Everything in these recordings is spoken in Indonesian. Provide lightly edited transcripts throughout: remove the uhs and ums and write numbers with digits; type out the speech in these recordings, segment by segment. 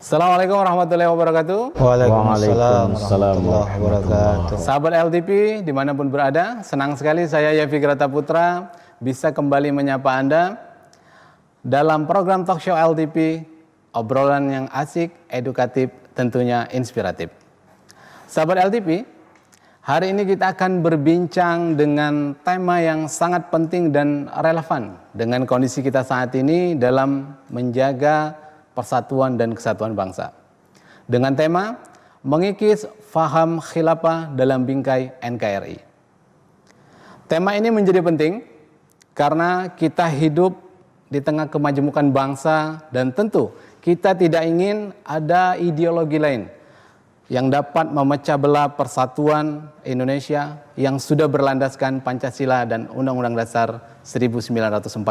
Assalamualaikum warahmatullahi wabarakatuh. Waalaikumsalam warahmatullahi wabarakatuh. Sahabat LTP dimanapun berada, senang sekali saya Yafi Grata Putra bisa kembali menyapa Anda dalam program talk show LTP, obrolan yang asik, edukatif, tentunya inspiratif. Sahabat LTP, hari ini kita akan berbincang dengan tema yang sangat penting dan relevan dengan kondisi kita saat ini dalam menjaga persatuan dan kesatuan bangsa. Dengan tema mengikis faham khilafah dalam bingkai NKRI. Tema ini menjadi penting karena kita hidup di tengah kemajemukan bangsa dan tentu kita tidak ingin ada ideologi lain yang dapat memecah belah persatuan Indonesia yang sudah berlandaskan Pancasila dan Undang-Undang Dasar 1945.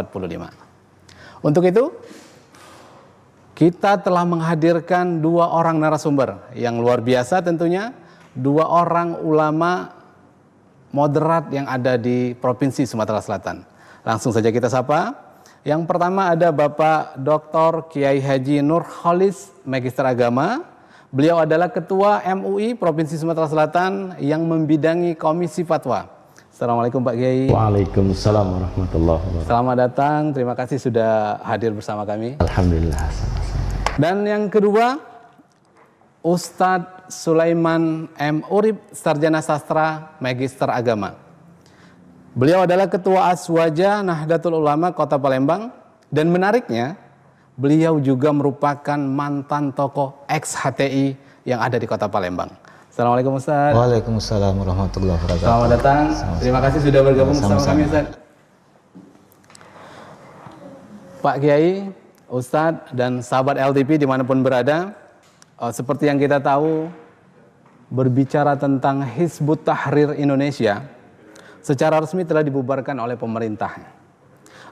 Untuk itu, kita telah menghadirkan dua orang narasumber yang luar biasa tentunya, dua orang ulama moderat yang ada di Provinsi Sumatera Selatan. Langsung saja kita sapa. Yang pertama ada Bapak Dr. Kiai Haji Nurholis, Magister Agama. Beliau adalah Ketua MUI Provinsi Sumatera Selatan yang membidangi Komisi Fatwa. Assalamualaikum Pak Kiai. Waalaikumsalam warahmatullahi wabarakatuh. Selamat datang, terima kasih sudah hadir bersama kami. Alhamdulillah. Dan yang kedua, Ustadz Sulaiman M. Urib, Sarjana Sastra, Magister Agama. Beliau adalah Ketua Aswaja Nahdlatul Ulama Kota Palembang, dan menariknya, beliau juga merupakan mantan tokoh ex-HTI yang ada di Kota Palembang. Assalamualaikum Ustadz. Waalaikumsalam warahmatullahi wabarakatuh. Selamat datang, terima kasih sudah bergabung bersama kami Ustadz. Pak Kiai, Ustadz dan sahabat LTP dimanapun berada, seperti yang kita tahu, berbicara tentang Hizbut Tahrir Indonesia secara resmi telah dibubarkan oleh pemerintah.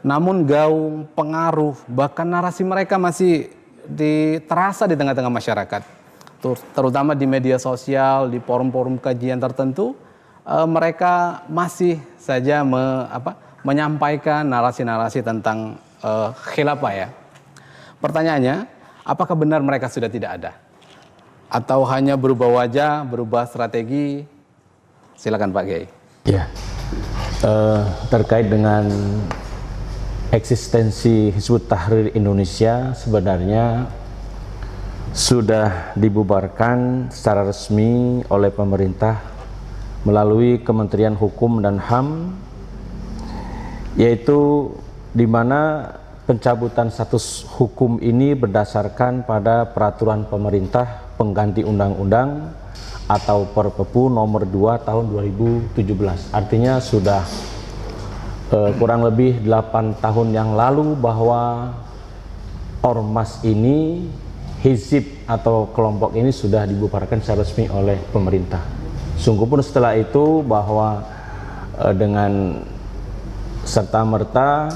Namun gaung, pengaruh, bahkan narasi mereka masih terasa di tengah-tengah masyarakat, terutama di media sosial, di forum-forum kajian tertentu, mereka masih saja menyampaikan narasi-narasi tentang khilafah ya. Pertanyaannya, apakah benar mereka sudah tidak ada? Atau hanya berubah wajah, berubah strategi? Silakan Pak Kiai. Ya, terkait dengan eksistensi Hizbut Tahrir Indonesia sebenarnya sudah dibubarkan secara resmi oleh pemerintah melalui Kementerian Hukum dan HAM, yaitu di mana pencabutan status hukum ini berdasarkan pada peraturan pemerintah pengganti undang-undang atau Perpu nomor 2 tahun 2017. Artinya sudah kurang lebih 8 tahun yang lalu bahwa ormas ini, hizib atau kelompok ini sudah dibubarkan secara resmi oleh pemerintah. Sungguh pun setelah itu bahwa dengan serta-merta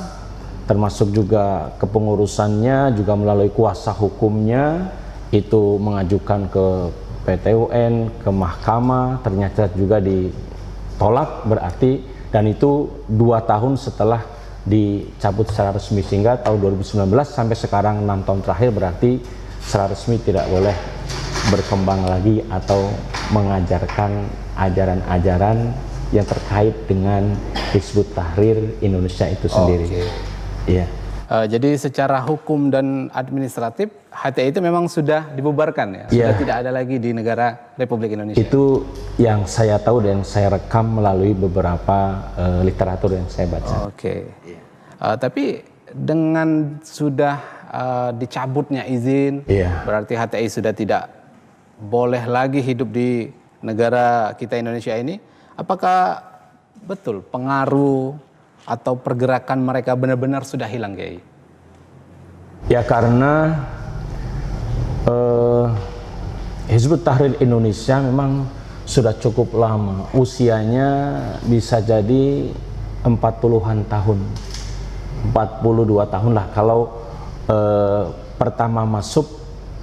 termasuk juga kepengurusannya juga melalui kuasa hukumnya itu mengajukan ke PT UN, ke mahkamah, ternyata juga ditolak berarti, dan itu 2 tahun setelah dicabut secara resmi, sehingga tahun 2019 sampai sekarang 6 tahun terakhir berarti secara resmi tidak boleh berkembang lagi atau mengajarkan ajaran-ajaran yang terkait dengan Hizbut Tahrir Indonesia itu sendiri. Iya. Jadi secara hukum dan administratif HTI itu memang sudah dibubarkan ya, sudah tidak ada lagi di negara Republik Indonesia. Itu yang saya tahu dan saya rekam melalui beberapa literatur yang saya baca. Tapi dengan sudah dicabutnya izin, berarti HTI sudah tidak boleh lagi hidup di negara kita Indonesia ini. Apakah betul pengaruh atau pergerakan mereka benar-benar sudah hilang, Kiai? Ya, karena Hizbut Tahrir Indonesia memang sudah cukup lama, usianya bisa jadi 40-an tahun, 42 tahun lah. Kalau pertama masuk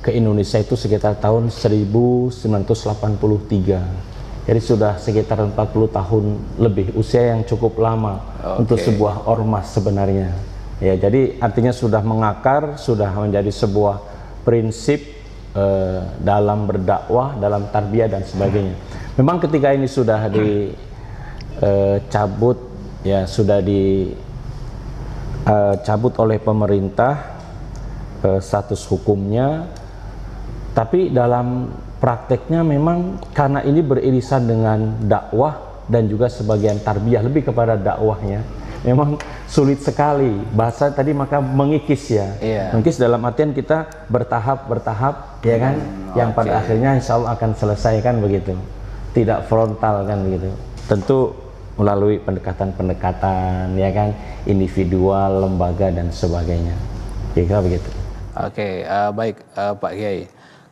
ke Indonesia itu sekitar tahun 1983. Jadi sudah sekitar 40 tahun lebih, usia yang cukup lama untuk sebuah ormas sebenarnya. Ya, jadi artinya sudah mengakar, sudah menjadi sebuah prinsip dalam berdakwah, dalam tarbiyah dan sebagainya. Memang ketika ini sudah dicabut, ya sudah dicabut oleh pemerintah status hukumnya, tapi dalam prakteknya memang karena ini beririsan dengan dakwah dan juga sebagian tarbiyah, lebih kepada dakwahnya, memang sulit sekali bahasa tadi, maka mengikis ya. Mengikis dalam artian kita bertahap ya kan, yang pada akhirnya insya Allah akan selesai kan begitu, tidak frontal kan begitu, tentu melalui pendekatan-pendekatan ya kan, individual, lembaga dan sebagainya, kira-kira begitu. Oke, baik Pak Kiai.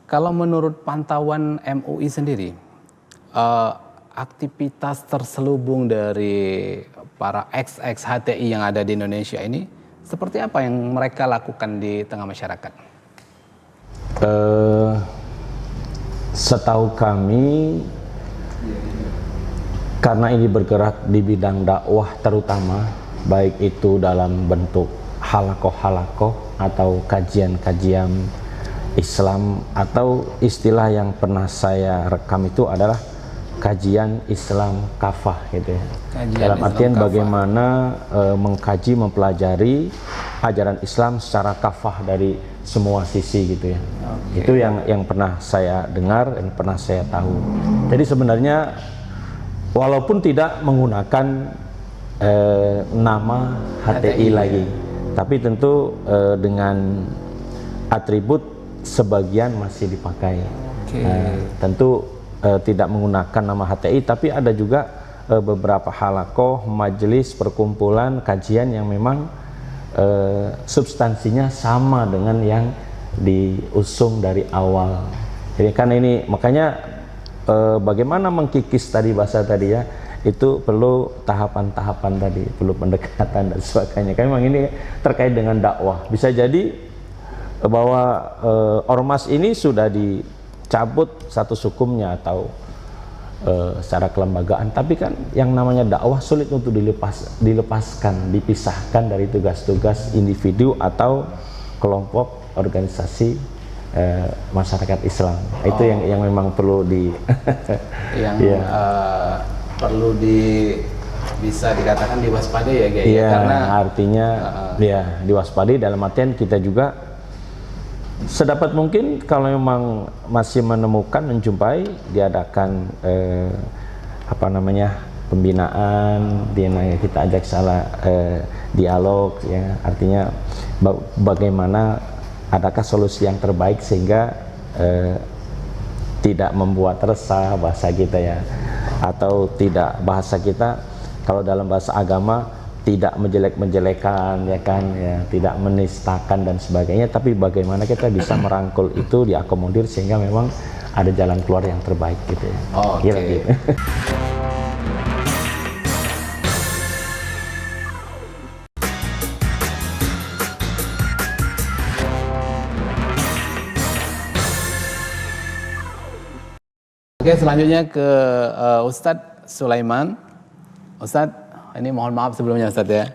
Kalau menurut pantauan MUI sendiri, aktivitas terselubung dari para ex HTI yang ada di Indonesia ini seperti apa yang mereka lakukan di tengah masyarakat? Setahu kami, karena ini bergerak di bidang dakwah terutama, baik itu dalam bentuk halakoh-halakoh atau kajian-kajian Islam, atau istilah yang pernah saya rekam itu adalah kajian Islam kafah gitu ya. Dalam artian bagaimana mengkaji, mempelajari ajaran Islam secara kafah dari semua sisi gitu ya. Itu yang pernah saya dengar dan pernah saya tahu. Jadi sebenarnya walaupun tidak menggunakan nama HTI lagi, tapi tentu dengan atribut sebagian masih dipakai. Tentu tidak menggunakan nama HTI, tapi ada juga beberapa halakoh, majelis, perkumpulan, kajian yang memang substansinya sama dengan yang diusung dari awal. Jadi kan ini makanya bagaimana mengkikis tadi bahasa tadi ya, itu perlu tahapan-tahapan tadi, perlu pendekatan dan sebagainya. Karena memang ini terkait dengan dakwah. Bisa jadi bahwa ormas ini sudah dicabut status hukumnya atau secara kelembagaan, tapi kan yang namanya dakwah sulit untuk dilepaskan, dipisahkan dari tugas-tugas individu atau kelompok organisasi masyarakat Islam. Itu yang memang perlu perlu bisa dikatakan diwaspadai ya Kiai. Iya, karena artinya ya diwaspadai dalam artian kita juga sedapat mungkin kalau memang masih menemukan, menjumpai, diadakan pembinaan, kita ajak salah dialog ya, artinya bagaimana adakah solusi yang terbaik sehingga tidak membuat resah bahasa kita ya, atau tidak, bahasa kita kalau dalam bahasa agama tidak menjelek-menjelekan ya kan ya, tidak menistakan dan sebagainya, tapi bagaimana kita bisa merangkul itu, diakomodir sehingga memang ada jalan keluar yang terbaik gitu ya. Gitu. Oke, selanjutnya ke Ustadz Sulaiman. Ustadz, ini mohon maaf sebelumnya Ustadz ya.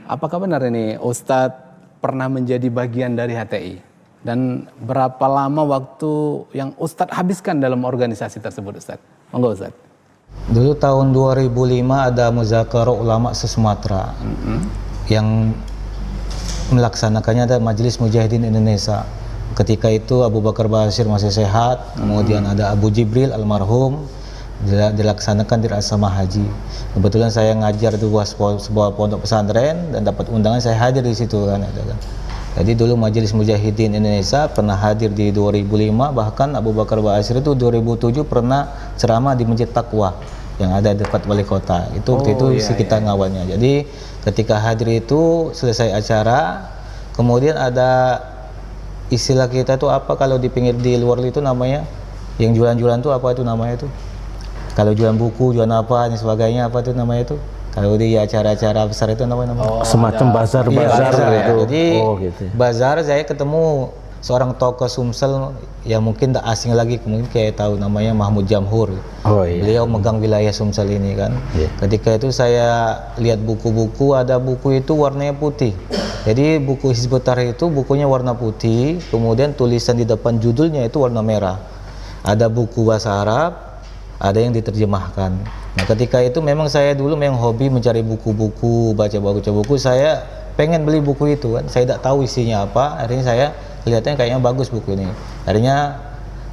Apakah benar ini Ustadz pernah menjadi bagian dari HTI? Dan berapa lama waktu yang Ustadz habiskan dalam organisasi tersebut Ustadz? Monggo Ustadz. Dulu tahun 2005 ada Muzakarah Ulama se-Sumatera yang melaksanakannya ada Majelis Mujahidin Indonesia. Ketika itu Abu Bakar Bashir masih sehat, kemudian ada Abu Jibril almarhum, dilaksanakan di Asrama Haji. Kebetulan saya ngajar di sebuah pondok pesantren dan dapat undangan, saya hadir di situ kan. Jadi dulu Majelis Mujahidin Indonesia pernah hadir di 2005, bahkan Abu Bakar Bashir itu 2007 pernah ceramah di Masjid Taqwa yang ada dekat wali kota. Itu waktu itu kita ngawalnya. Jadi ketika hadir itu selesai acara, kemudian ada istilah kita itu apa kalau di pinggir di luar itu namanya, yang jualan-jualan itu apa itu namanya itu? Kalau jualan buku, jualan apa dan sebagainya, apa itu namanya itu? Kalau di acara-acara besar itu namanya semacam bazar-bazar iya, gitu. Jadi gitu. bazar saya ketemu seorang tokoh Sumsel yang mungkin tak asing lagi, mungkin kayak tahu namanya Mahmud Jamhur. Oh iya. Beliau megang wilayah Sumsel ini kan. Iya. Ketika itu saya lihat buku-buku, ada buku itu warnanya putih. Jadi buku Hizbut Tahrir itu bukunya warna putih, kemudian tulisan di depan judulnya itu warna merah. Ada buku bahasa Arab, ada yang diterjemahkan. Nah ketika itu memang saya dulu memang hobi mencari buku-buku, baca buku, saya pengen beli buku itu kan. Saya tidak tahu isinya apa, akhirnya saya kelihatannya kayaknya bagus buku ini. Akhirnya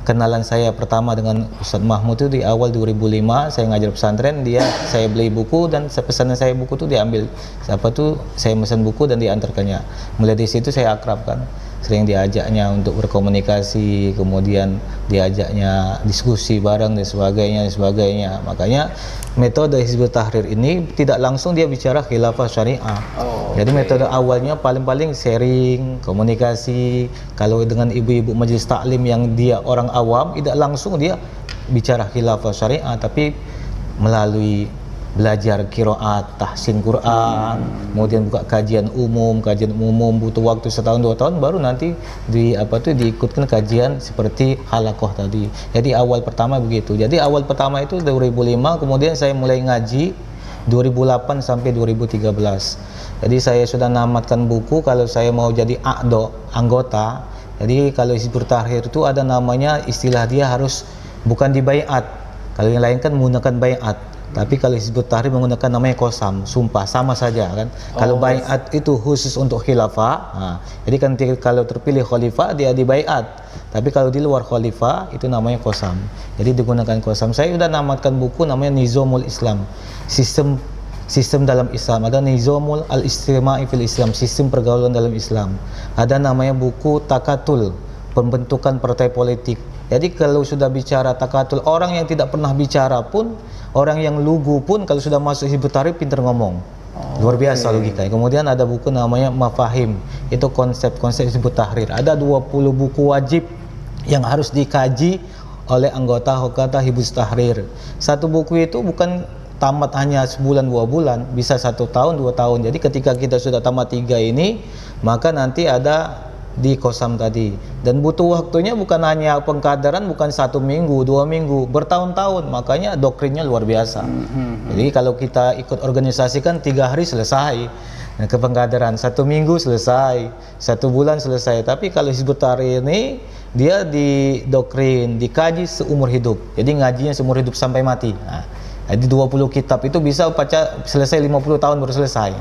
kenalan saya pertama dengan Ustadz Mahmud itu di awal 2005, saya ngajar pesantren, saya beli buku dan pesanan saya buku itu diambil. Saya pesan buku dan diantarkannya. Mulai di situ saya akrab kan. Sering diajaknya untuk berkomunikasi, kemudian diajaknya diskusi bareng dan sebagainya. Makanya metode Hizbut Tahrir ini tidak langsung dia bicara khilafah syariah. Jadi metode awalnya paling-paling sharing, komunikasi. Kalau dengan ibu-ibu majelis taklim yang dia orang awam, tidak langsung dia bicara khilafah syariah, tapi melalui belajar qiraat, tahsin Quran, kemudian buka kajian umum butuh waktu setahun 2 tahun, baru nanti diikutkan kajian seperti halakoh tadi. Jadi awal pertama begitu. Jadi awal pertama itu 2005, kemudian saya mulai ngaji 2008 sampai 2013. Jadi saya sudah namatkan buku kalau saya mau jadi anggota. Jadi kalau Hizbut Tahrir itu ada namanya, istilah dia harus bukan dibaiat. Kalau yang lain kan menggunakan baiat. Tapi kalau Hizbut Tahrir menggunakan namanya qasam, sumpah, sama saja kan. Kalau baiat itu khusus untuk khilafah. Jadi kan kalau terpilih khalifah dia dibaiat. Tapi kalau di luar khalifah itu namanya qasam. Jadi digunakan qasam. Saya sudah namatkan buku namanya Nizamul Islam. Sistem dalam Islam. Ada Nizamul al-Istima'i fil Islam, sistem pergaulan dalam Islam. Ada namanya buku Takatul, pembentukan partai politik. Jadi kalau sudah bicara takatul, orang yang tidak pernah bicara pun, orang yang lugu pun kalau sudah masuk Hizbut Tahrir pintar ngomong. Luar biasa logikanya. Kemudian ada buku namanya Mafahim, itu konsep-konsep Hizbut Tahrir. Ada 20 buku wajib yang harus dikaji oleh anggota Hizbut Tahrir. Satu buku itu bukan tamat hanya sebulan 2 bulan, bisa 1 tahun 2 tahun. Jadi ketika kita sudah tamat 3 ini, maka nanti ada di qasam tadi, dan butuh waktunya bukan hanya pengkaderan, bukan 1 minggu 2 minggu, bertahun-tahun. Makanya doktrinnya luar biasa. Jadi kalau kita ikut organisasi kan 3 hari selesai ke pengkaderan, 1 minggu selesai, 1 bulan selesai. Tapi kalau Hizbut Tahrir ini dia di doktrin, dikaji seumur hidup. Jadi ngajinya seumur hidup sampai mati. Jadi 20 kitab itu bisa baca selesai 50 tahun baru selesai.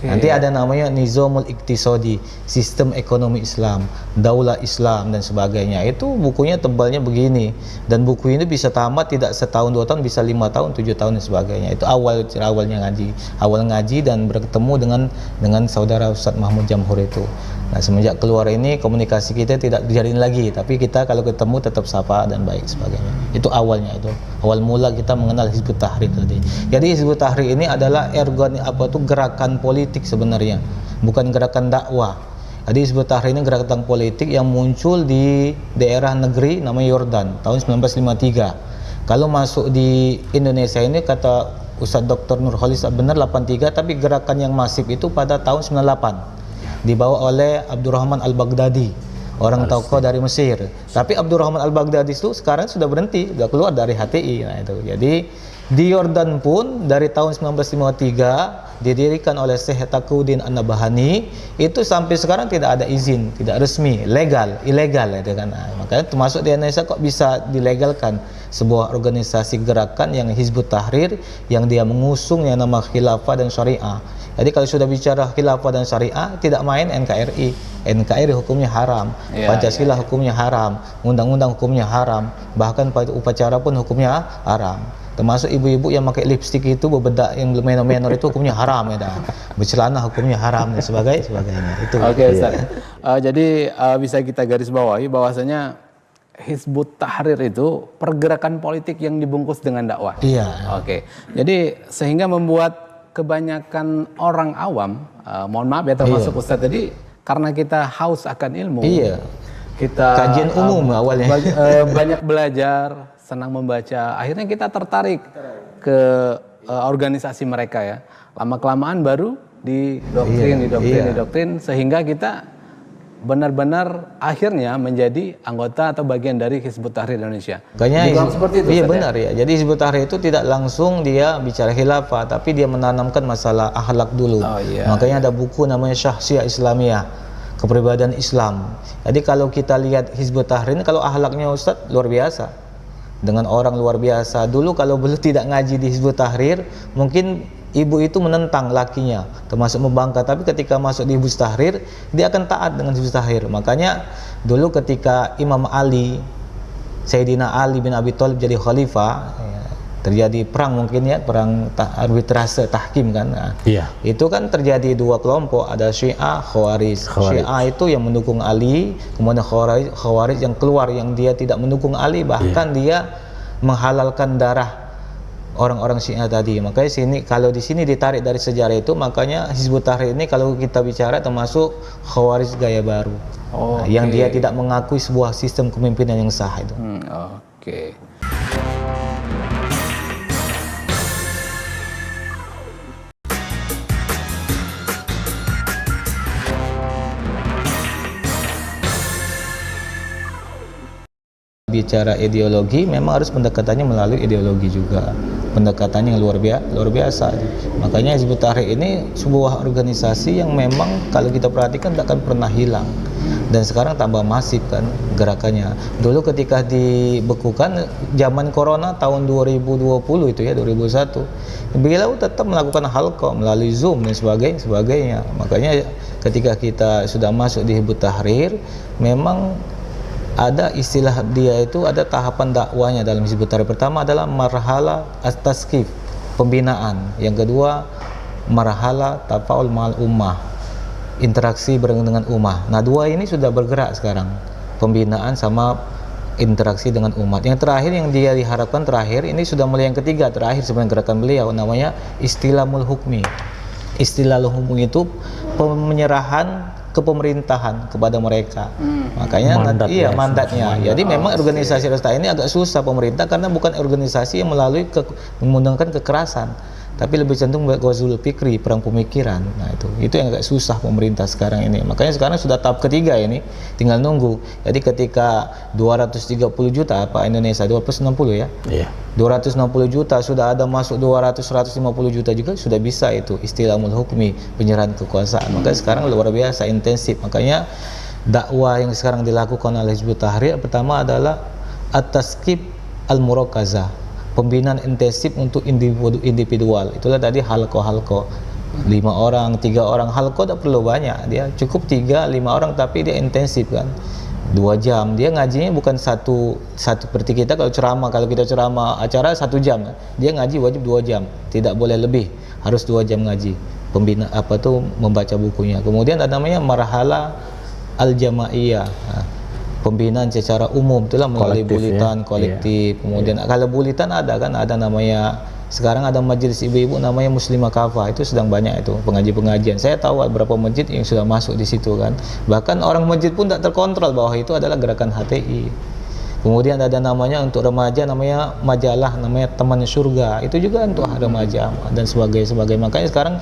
Nanti ada namanya Nizamul Iqtisadi, sistem ekonomi Islam, daulah Islam dan sebagainya. Itu bukunya tebalnya begini. Dan buku ini bisa tamat tidak setahun 2 tahun, bisa 5 tahun, 7 tahun dan sebagainya. Itu awalnya ngaji. Awal ngaji dan bertemu dengan saudara Ustadz Mahmud Jamhur itu. Nah, semenjak keluar ini komunikasi kita tidak dijalin lagi, tapi kita kalau ketemu tetap sapa dan baik sebagainya. Itu awalnya, itu awal mula kita mengenal Hizbut Tahrir tadi. Jadi Hizbut Tahrir ini adalah gerakan politik sebenarnya, bukan gerakan dakwah. Jadi Hizbut Tahrir ini gerakan politik yang muncul di daerah negeri namanya Yordan tahun 1953. Kalau masuk di Indonesia ini kata Ustadz Dr. Nur Khalis benar 83, tapi gerakan yang masif itu pada tahun 98. Dibawa oleh Abdurrahman Al-Baghdadi, orang tokoh dari Mesir. Tapi Abdurrahman Al-Baghdadi itu sekarang sudah berhenti, sudah keluar dari HTI. Nah, itu. Jadi di Yordan pun dari tahun 1953 didirikan oleh Syekh Taqiyuddin An-Nabhani, itu sampai sekarang tidak ada izin, tidak resmi, ilegal ya kan. Nah, makanya termasuk di Indonesia kok bisa dilegalkan sebuah organisasi gerakan yang Hizbut Tahrir yang dia mengusung yang nama khilafah dan syariah. Jadi kalau sudah bicara khilafah dan syariah, tidak main NKRI. NKRI hukumnya haram, Pancasila hukumnya haram, undang-undang hukumnya haram, bahkan upacara pun hukumnya haram. Termasuk ibu-ibu yang pakai lipstik itu, bebedak yang menor itu hukumnya haram ya. Bercelana hukumnya haram dan sebagainya. Itu. Oke, Ustaz. Jadi bisa kita garis bawahi bahwasanya Hizbut Tahrir itu pergerakan politik yang dibungkus dengan dakwah. Iya. Oke. Jadi sehingga membuat kebanyakan orang awam, mohon maaf ya termasuk Ustaz tadi, karena kita haus akan ilmu. Iya. Kita kajian umum awalnya. Banyak belajar, senang membaca. Akhirnya kita tertarik ke organisasi mereka ya. Lama kelamaan baru didoktrin sehingga kita benar-benar akhirnya menjadi anggota atau bagian dari Hizbut Tahrir Indonesia. Makanya Dibilang seperti itu, iya Ustaz, benar ya. Jadi Hizbut Tahrir itu tidak langsung dia bicara khilafah, tapi dia menanamkan masalah akhlak dulu. Oh, iya, Makanya ada buku namanya Syahsiyah Islamiyah, kepribadian Islam. Jadi kalau kita lihat Hizbut Tahrir ini, kalau akhlaknya Ustaz luar biasa, dengan orang luar biasa. Dulu kalau belum tidak ngaji di Hizbut Tahrir, mungkin ibu itu menentang lakinya, termasuk membangkang. Tapi ketika masuk di Hizbut Tahrir, dia akan taat dengan Hizbut Tahrir. Makanya dulu ketika Imam Ali, Sayyidina Ali bin Abi Thalib jadi khalifah, ya, terjadi perang mungkin ya, perang arbitrase tahkim kan. Nah, Iya. itu kan terjadi dua kelompok, ada Syiah, Khawarij. Syiah itu yang mendukung Ali, kemudian Khawarij yang keluar, yang dia tidak mendukung Ali, bahkan dia menghalalkan darah orang-orang Syiah tadi. Makanya kalau di sini ditarik dari sejarah itu, makanya Hizbut Tahrir ini kalau kita bicara termasuk Khawarij gaya baru. Nah, yang dia tidak mengakui sebuah sistem kepemimpinan yang sah itu. Oke. Bicara ideologi, memang harus pendekatannya melalui ideologi juga, pendekatannya yang luar biasa. Makanya Hizbut Tahrir ini sebuah organisasi yang memang kalau kita perhatikan tidak akan pernah hilang, dan sekarang tambah masif kan gerakannya. Dulu ketika dibekukan zaman corona tahun 2020 itu ya, 2021, beliau tetap melakukan halqa melalui Zoom dan sebagainya. Makanya ketika kita sudah masuk di Hizbut Tahrir, memang ada istilah dia itu, ada tahapan dakwanya dalam Hizbut Tahrir. Pertama adalah marhala at-taskif, pembinaan. Yang kedua marhala tafaul ma'al ummah, interaksi bareng dengan ummah. Nah, dua ini sudah bergerak sekarang, pembinaan sama interaksi dengan umat. Yang terakhir yang dia diharapkan terakhir ini sudah mulai yang ketiga, terakhir sebenarnya gerakan beliau, namanya istilamul hukmi. Istilahul hukmi itu penyerahan kepemerintahan kepada mereka. Makanya mandatnya. Jadi memang organisasi ini agak susah pemerintah, karena bukan organisasi yang melalui menggunakan kekerasan, tapi lebih cenderung ghazwul fikri, perang pemikiran. Nah, itu yang agak susah pemerintah sekarang ini. Makanya sekarang sudah tahap ketiga ini, tinggal nunggu. Jadi ketika 230 juta apa Indonesia 260 ya. Iya. 260 juta sudah ada masuk 150 juta juga sudah bisa itu istilahul hukmi, penyerahan kekuasaan. Makanya sekarang luar biasa intensif. Makanya dakwah yang sekarang dilakukan oleh Hizbut Tahrir pertama adalah at-taskib al-murakazah, pembinaan intensif untuk individual. Itulah tadi halko 5 orang, 3 orang. Halko tidak perlu banyak, dia cukup 3-5 orang, tapi dia intensif kan, 2 jam. Dia ngajinya bukan satu seperti kita kalau ceramah. Kalau kita ceramah acara 1 jam, dia ngaji wajib 2 jam, tidak boleh lebih, harus 2 jam ngaji. Pembina membaca bukunya. Kemudian ada namanya marhala al-jamaiyah, pembinaan secara umum, itulah melalui bulitan kolektif. Kemudian kalau bulitan ada namanya, sekarang ada majelis ibu-ibu namanya Muslimah Kafah, itu sedang banyak itu pengajian. Saya tahu beberapa masjid yang sudah masuk di situ kan. Bahkan orang masjid pun tidak terkontrol bahwa itu adalah gerakan HTI. Kemudian ada namanya untuk remaja, namanya majalah, namanya Teman Surga, itu juga untuk remaja dan sebagainya. Makanya sekarang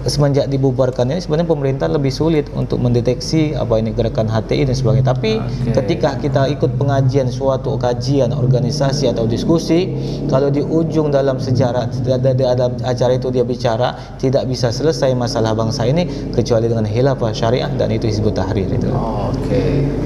semenjak dibubarkan ini sebenarnya pemerintah lebih sulit untuk mendeteksi apa ini gerakan HTI dan sebagainya. Tapi ketika kita ikut pengajian, suatu kajian organisasi atau diskusi, kalau di ujung dalam sejarah dalam acara itu dia bicara tidak bisa selesai masalah bangsa ini kecuali dengan khilafah syariah, dan itu Hizbut Tahrir itu.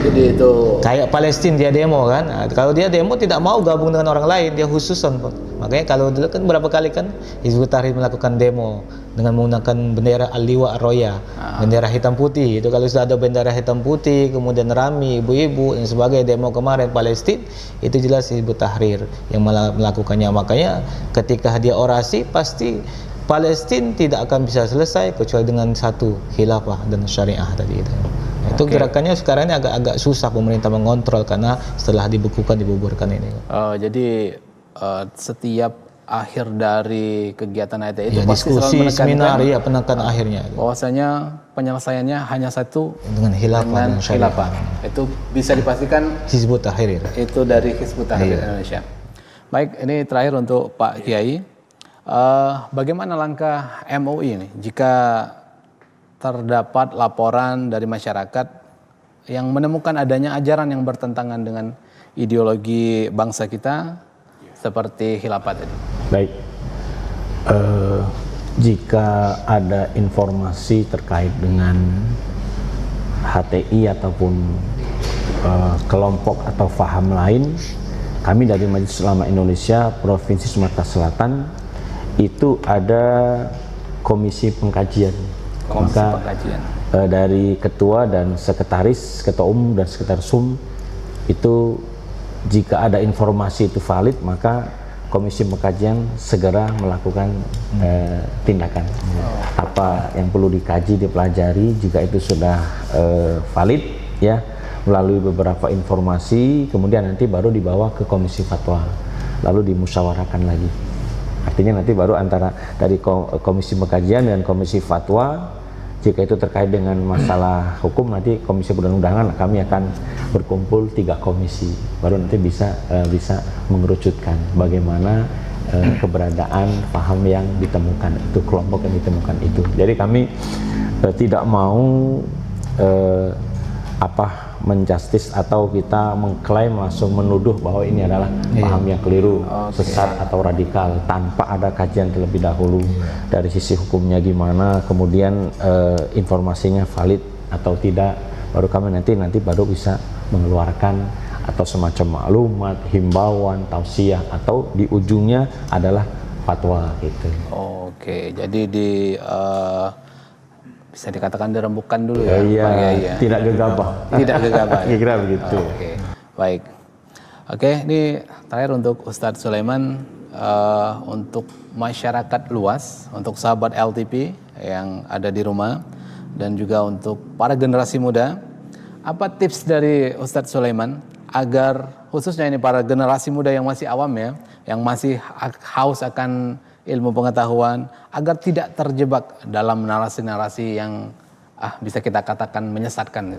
Jadi itu Kayak Palestina dia demo kan. Nah, kalau dia demo tidak mau gabung dengan orang lain, dia khususan. Makanya kalau dulu kan berapa kali kan Hizbut Tahrir melakukan demo dengan menggunakan bendera al-liwa ar-roya, bendera hitam putih. Itu kalau sudah ada bendera hitam putih, kemudian rami ibu-ibu dan sebagainya, demo kemarin Palestina, itu jelas Hizbut Tahrir yang melakukannya. Makanya ketika dia orasi, pasti Palestina tidak akan bisa selesai kecuali dengan satu khilafah dan syariah tadi itu. Itu gerakannya sekarang ini agak susah pemerintah mengontrol karena setelah dibubarkan ini. Jadi setiap akhir dari kegiatan HTI itu Ya, pasti diskusi, selalu seminar, ya penekanan akhirnya. bahwasanya penyelesaiannya hanya satu, Dengan khilafah dan syariah. khilafah. Itu bisa dipastikan Hizbut Tahrir. itu dari Hizbut Tahrir Indonesia. Baik, ini terakhir untuk Pak Kiai. Bagaimana langkah MUI ini jika terdapat laporan dari masyarakat yang menemukan adanya ajaran yang bertentangan dengan ideologi bangsa kita seperti khilafah tadi? Baik, jika ada informasi terkait dengan HTI ataupun kelompok atau faham lain, kami dari Majelis Ulama Indonesia Provinsi Sumatera Selatan itu ada komisi pengkajian. Maka dari ketua dan sekretaris, ketua umum dan sekretaris umum itu jika ada informasi itu valid, maka komisi pengkajian segera melakukan tindakan. Apa yang perlu dikaji, dipelajari, jika itu sudah valid ya, melalui beberapa informasi, kemudian nanti baru dibawa ke komisi fatwa, lalu dimusyawarahkan lagi. Artinya nanti baru antara dari komisi pengkajian dan komisi fatwa, jika itu terkait dengan masalah hukum, nanti komisi perundang-undangan kami akan berkumpul 3 komisi, baru nanti bisa mengerucutkan bagaimana keberadaan paham yang ditemukan itu, kelompok yang ditemukan itu. Jadi kami tidak mau menjustis atau kita mengklaim langsung menuduh bahwa ini adalah paham yang keliru, sesat atau radikal tanpa ada kajian terlebih dahulu dari sisi hukumnya gimana, kemudian informasinya valid atau tidak, baru kami nanti baru bisa mengeluarkan atau semacam maklumat, himbauan, tausiah, atau di ujungnya adalah fatwa gitu. Oke, jadi bisa dikatakan dirembukan dulu ya? Iya, tidak gegabah. Tidak gegabah. Kira-kira begitu. Oke, baik. Oke, ini terakhir untuk Ustadz Sulaiman, untuk masyarakat luas, untuk sahabat LTP yang ada di rumah, dan juga untuk para generasi muda, apa tips dari Ustadz Sulaiman agar khususnya ini para generasi muda yang masih awam ya, yang masih haus akan ilmu pengetahuan, agar tidak terjebak dalam narasi-narasi yang bisa kita katakan menyesatkan.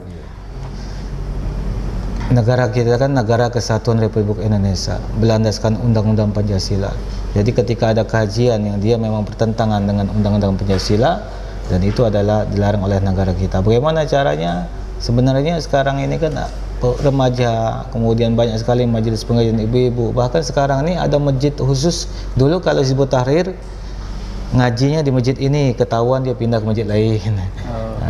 Negara kita kan negara kesatuan Republik Indonesia, berlandaskan Undang-Undang Pancasila. Jadi ketika ada kajian yang dia memang bertentangan dengan Undang-Undang Pancasila, dan itu adalah dilarang oleh negara kita. Bagaimana caranya? Sebenarnya sekarang ini kan remaja, kemudian banyak sekali majelis pengajian ibu-ibu, bahkan sekarang ini ada masjid khusus. Dulu kalau Hizbut Tahrir ngajinya di masjid ini, ketahuan dia pindah ke masjid lain.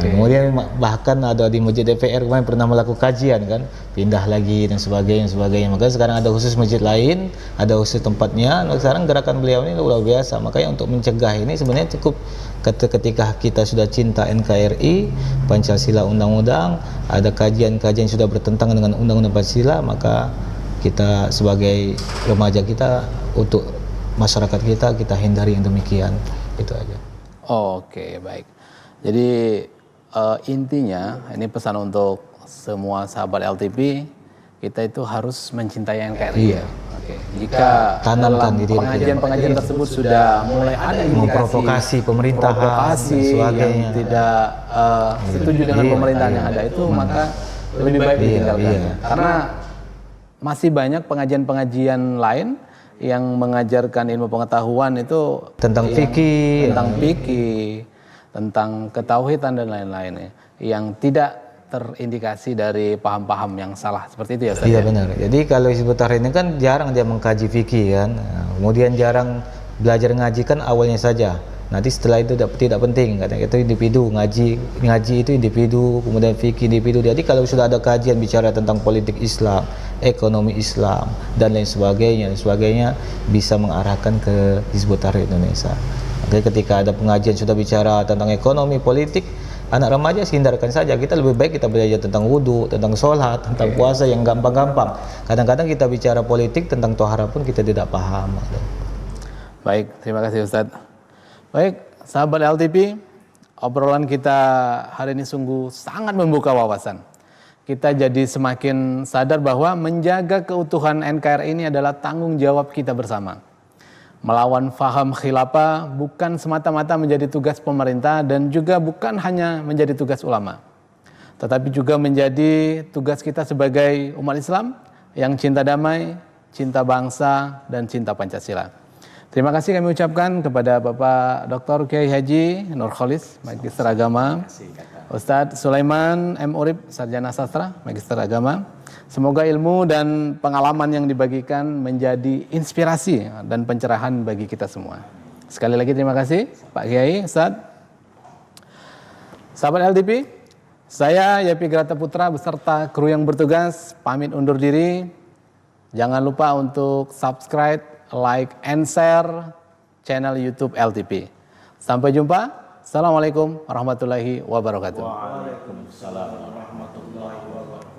Kemudian bahkan ada di masjid DPR kemarin pernah melakukan kajian kan, pindah lagi dan sebagainya. Maka sekarang ada khusus masjid lain, ada khusus tempatnya. Nah, sekarang gerakan beliau ini luar biasa. Makanya untuk mencegah ini sebenarnya cukup ketika kita sudah cinta NKRI, Pancasila, undang-undang, ada kajian-kajian sudah bertentangan dengan undang-undang Pancasila, maka kita sebagai remaja kita, untuk masyarakat kita hindari yang demikian. Itu aja. Oke, baik. Jadi intinya ini pesan untuk semua sahabat LTP, kita itu harus mencintai NKRI. Iya. Oke. Jika dalam pengajian-pengajian tersebut sudah mulai ada indikasi memprovokasi pemerintahan yang tidak setuju dengan pemerintahan yang ada itu, maka lebih baik ditinggalkan. Karena masih banyak pengajian-pengajian lain yang mengajarkan ilmu pengetahuan itu tentang fikih, tentang ketauhidan dan lain-lain yang tidak terindikasi dari paham-paham yang salah seperti itu ya Ustaz? Iya benar. Jadi kalau Hizbut Tahrir ini kan jarang dia mengkaji fikih kan, kemudian jarang belajar ngaji kan awalnya saja. Nanti setelah itu tidak penting, katanya itu individu ngaji itu individu, kemudian fikih individu. Jadi kalau sudah ada kajian bicara tentang politik Islam, ekonomi Islam dan lain sebagainya bisa mengarahkan ke Hizbut Tahrir Indonesia. Jadi ketika ada pengajian sudah bicara tentang ekonomi, politik, anak remaja hindarkan saja. Kita lebih baik kita belajar tentang wudhu, tentang sholat, tentang puasa yang gampang-gampang. Kadang-kadang kita bicara politik tentang tohara pun kita tidak paham. Baik, terima kasih Ustadz. Baik, sahabat LTP, obrolan kita hari ini sungguh sangat membuka wawasan. Kita jadi semakin sadar bahwa menjaga keutuhan NKRI ini adalah tanggung jawab kita bersama. Melawan faham khilafah bukan semata-mata menjadi tugas pemerintah dan juga bukan hanya menjadi tugas ulama, tetapi juga menjadi tugas kita sebagai umat Islam yang cinta damai, cinta bangsa, dan cinta Pancasila. Terima kasih kami ucapkan kepada Bapak Dr. Kiai Haji Nurkholis, Magister Agama, Ustadz Sulaiman M. Urip, Sarjana Sastra, Magister Agama. Semoga ilmu dan pengalaman yang dibagikan menjadi inspirasi dan pencerahan bagi kita semua. Sekali lagi terima kasih Pak Kiai, Ustadz. Sahabat LDP, saya Yepi Grata Putra beserta kru yang bertugas pamit undur diri. Jangan lupa untuk subscribe, like, and share channel YouTube LTP. Sampai jumpa. Assalamualaikum warahmatullahi wabarakatuh. Waalaikumsalam warahmatullahi wabarakatuh.